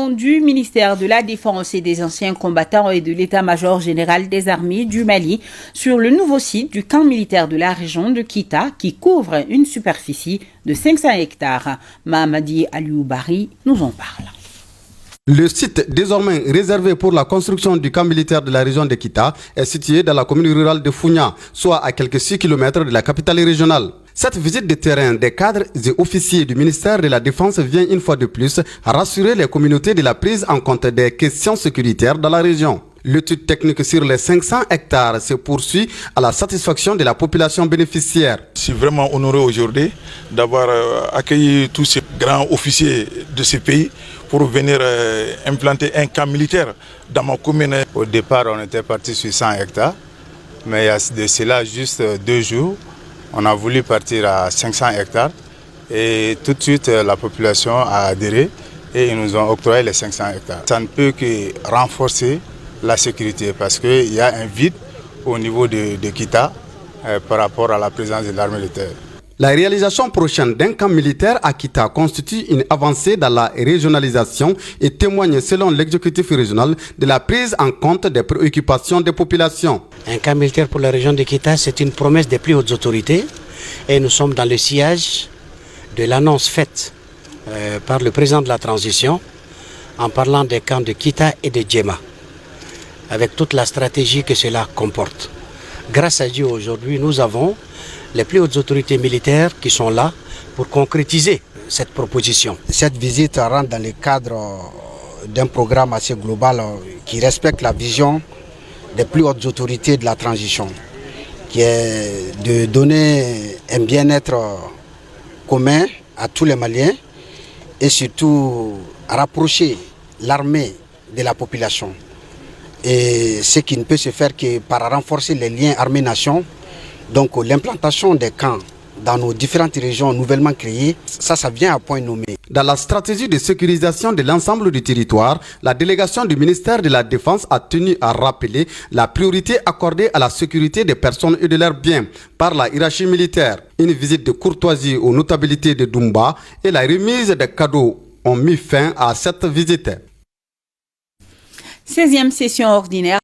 réunion du ministère de la Défense et des anciens combattants et de l'état-major général des armées du Mali sur le nouveau site du camp militaire de la région de Kita qui couvre une superficie de 500 hectares. Mahamadi Alioubari nous en parle. Le site, désormais réservé pour la construction du camp militaire de la région de Kita, est situé dans la commune rurale de Founia, soit à quelques 6 km de la capitale régionale. Cette visite de terrain des cadres et officiers du ministère de la Défense vient une fois de plus rassurer les communautés de la prise en compte des questions sécuritaires dans la région. L'étude technique sur les 500 hectares se poursuit à la satisfaction de la population bénéficiaire. Je suis vraiment honoré aujourd'hui d'avoir accueilli tous ces grands officiers de ce pays pour venir implanter un camp militaire dans ma commune. Au départ, on était parti sur 100 hectares, mais il y a de cela juste 2 jours, on a voulu partir à 500 hectares et tout de suite la population a adhéré et ils nous ont octroyé les 500 hectares. Ça ne peut que renforcer la sécurité parce qu'il y a un vide au niveau de Kita par rapport à la présence de l'armée de terre. La réalisation prochaine d'un camp militaire à Kita constitue une avancée dans la régionalisation et témoigne, selon l'exécutif régional, de la prise en compte des préoccupations des populations. Un camp militaire pour la région de Kita, c'est une promesse des plus hautes autorités et nous sommes dans le sillage de l'annonce faite par le président de la transition en parlant des camps de Kita et de Djema, avec toute la stratégie que cela comporte. Grâce à Dieu, aujourd'hui, nous avons les plus hautes autorités militaires qui sont là pour concrétiser cette proposition. Cette visite rentre dans le cadre d'un programme assez global qui respecte la vision des plus hautes autorités de la transition, qui est de donner un bien-être commun à tous les Maliens et surtout rapprocher l'armée de la population. Et ce qui ne peut se faire que par renforcer les liens armée-nation. Donc l'implantation des camps dans nos différentes régions nouvellement créées, ça vient à point nommé. Dans la stratégie de sécurisation de l'ensemble du territoire, la délégation du ministère de la Défense a tenu à rappeler la priorité accordée à la sécurité des personnes et de leurs biens par la hiérarchie militaire. Une visite de courtoisie aux notabilités de Doumba et la remise des cadeaux ont mis fin à cette visite. 16e session ordinaire.